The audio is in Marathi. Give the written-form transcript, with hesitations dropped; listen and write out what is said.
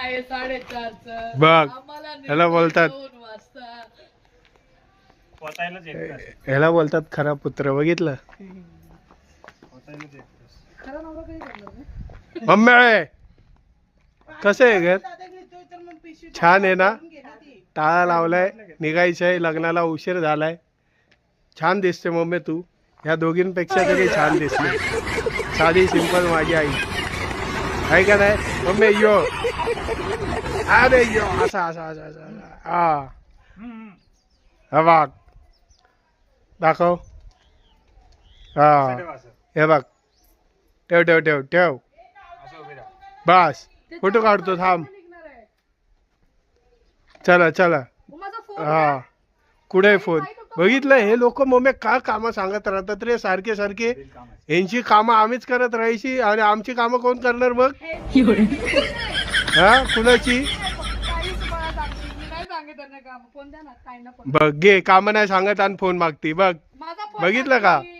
आहे 4:30. बघ आम्हाला ह्याला बोलतात 2 वाजता. पोचायलाच येत नाही. ह्याला बोलतात खरा पुत्र. बघितलं पोचायलाच येत नाही. खरं नवरा कधी करणार नाही? मम्मी कसं आहे घर? छान आहे ना? टाळा लावलाय, निघायचंय, लग्नाला उशीर झालाय. छान दिसते मम्मी तू. ह्या दोघींपेक्षा तरी छान दिसते. साधी सिंपल माझी आई आहे का नाही मम्मी? यो अरे यो असा असा असा असा हा हा बघ दाखव. हा असं हे बघ. ठेव ठेव ठेव ठेव. उभे राहा. बस फोटो काढतो थांब. निघणार आहे. चला चला. माझा फोन हा कुठे फोन? बघितलं हे लोक मम्मी का कामं सांगत राहतात रे सारखे सारखे. काम आहे. यांची कामं आम्हीच करत राहायची आणि आमची कामं कोण करणार मग? हा कुणाची? काहीच मला सांगते. मी नाही सांगत त्यांना काम. फोन द्या ना ताईंना फोन. बघ घे कामं नाही सांगत आणि फोन मागती बघ. माझा फोन बघितलं का? द्या.